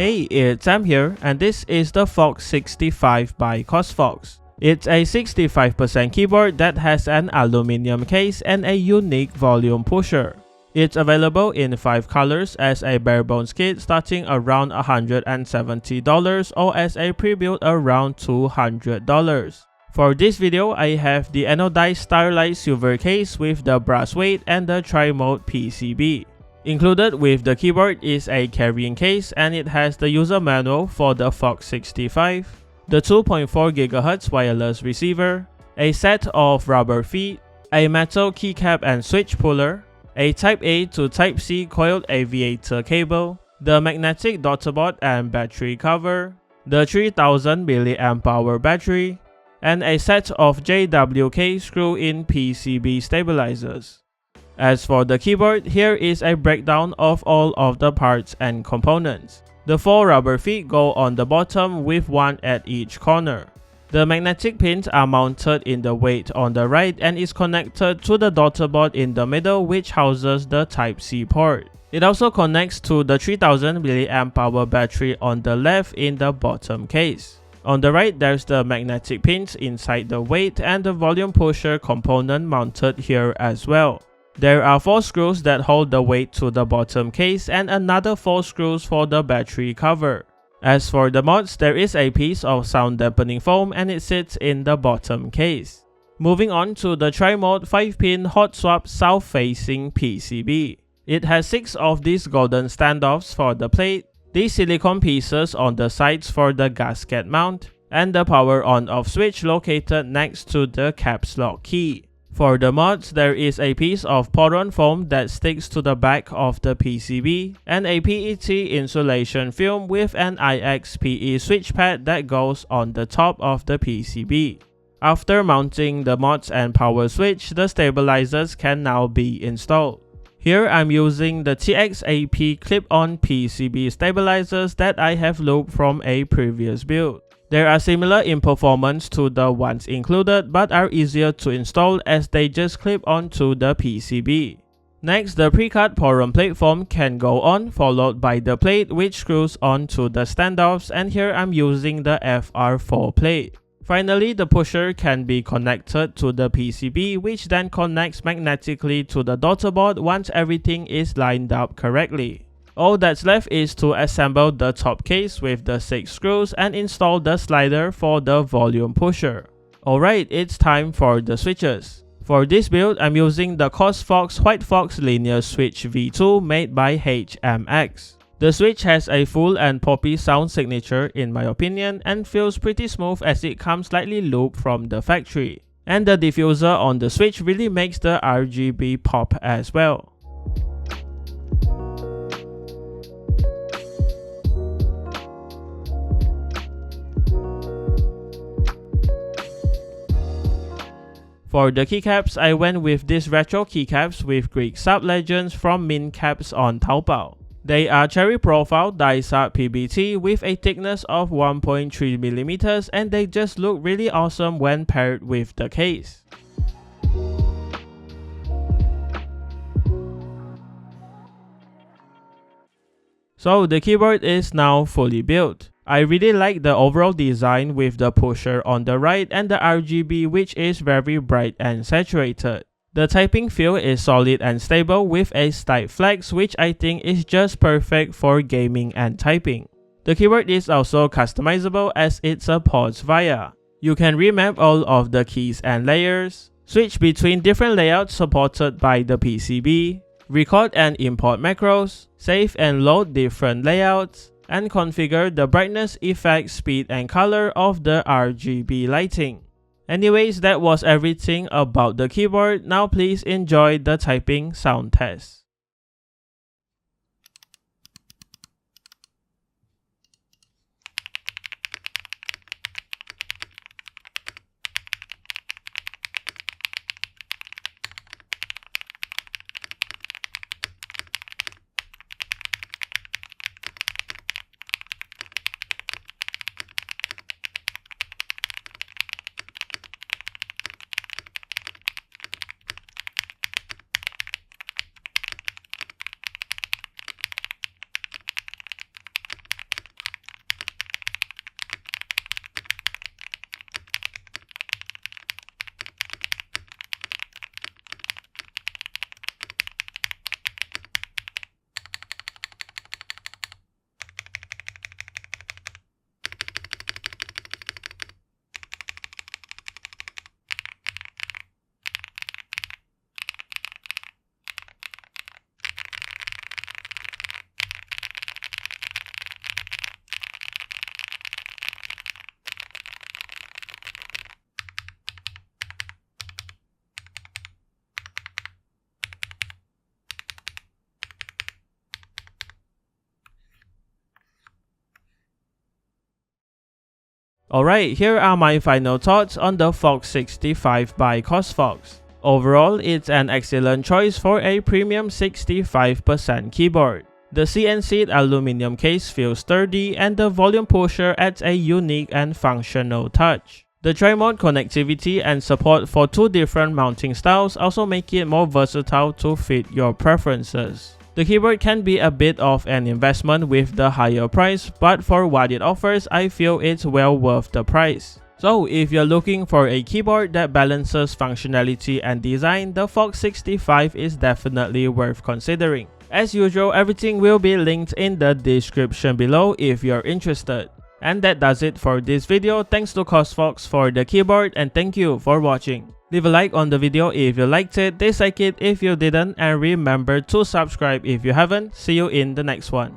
Hey, it's Sam here, and this is the Fox65 by Chosfox. It's a 65% keyboard that has an aluminum case and a unique volume pusher. It's available in 5 colors as a barebones kit starting around $170 or as a pre-built around $200. For this video, I have the anodized starlight silver case with the brass weight and the tri-mode PCB. Included with the keyboard is a carrying case, and it has the user manual for the Fox65, the 2.4 GHz wireless receiver, a set of rubber feet, a metal keycap and switch puller, a Type A to Type C coiled aviator cable, the magnetic daughterboard and battery cover, the 3000 mAh battery, and a set of JWK screw-in PCB stabilizers. As for the keyboard, here is a breakdown of all of the parts and components. The 4 rubber feet go on the bottom with 1 at each corner. The magnetic pins are mounted in the weight on the right and is connected to the daughterboard in the middle, which houses the Type-C port. It also connects to the 3000 mAh battery on the left in the bottom case. On the right, there's the magnetic pins inside the weight and the volume pusher component mounted here as well. There are 4 screws that hold the weight to the bottom case and another 4 screws for the battery cover. As for the mods, there is a piece of sound dampening foam and it sits in the bottom case. Moving on to the tri-mode 5-pin hot swap south-facing PCB. It has 6 of these golden standoffs for the plate, these silicone pieces on the sides for the gasket mount, and the power on-off switch located next to the caps lock key. For the mods, there is a piece of poron foam that sticks to the back of the PCB and a PET insulation film with an IXPE switch pad that goes on the top of the PCB. After mounting the mods and power switch, the stabilizers can now be installed. Here I'm using the TXAP clip-on PCB stabilizers that I have looped from a previous build. They are similar in performance to the ones included but are easier to install as they just clip onto the PCB. Next, the pre-cut poron plate foam can go on, followed by the plate which screws onto the standoffs, and here I'm using the FR4 plate. Finally, the pusher can be connected to the PCB, which then connects magnetically to the daughterboard once everything is lined up correctly. All that's left is to assemble the top case with the 6 screws and install the slider for the volume pusher. Alright, it's time for the switches. For this build, I'm using the Chosfox White Fox Linear Switch V2 made by HMX. The switch has a full and poppy sound signature in my opinion and feels pretty smooth as it comes slightly looped from the factory. And the diffuser on the switch really makes the RGB pop as well. For the keycaps, I went with these retro keycaps with Greek sub-legends from Mintcaps on Taobao. They are cherry profile die-cut PBT with a thickness of 1.3mm and they just look really awesome when paired with the case. So the keyboard is now fully built. I really like the overall design with the pusher on the right and the RGB which is very bright and saturated. The typing feel is solid and stable with a slight flex which I think is just perfect for gaming and typing. The keyboard is also customizable as it supports VIA. You can remap all of the keys and layers, switch between different layouts supported by the PCB, record and import macros, save and load different layouts, and configure the brightness, effect, speed, and color of the RGB lighting. Anyways, that was everything about the keyboard. Now please enjoy the typing sound test. Alright, here are my final thoughts on the Fox65 by Chosfox. Overall, it's an excellent choice for a premium 65% keyboard. The CNC aluminum case feels sturdy and the volume pusher adds a unique and functional touch. The tri-mode connectivity and support for 2 different mounting styles also make it more versatile to fit your preferences. The keyboard can be a bit of an investment with the higher price, but for what it offers, I feel it's well worth the price. So if you're looking for a keyboard that balances functionality and design, the Fox65 is definitely worth considering. As usual, everything will be linked in the description below if you're interested. And that does it for this video. Thanks to Chosfox for the keyboard and thank you for watching. Leave a like on the video if you liked it, dislike it if you didn't, and remember to subscribe if you haven't. See you in the next one.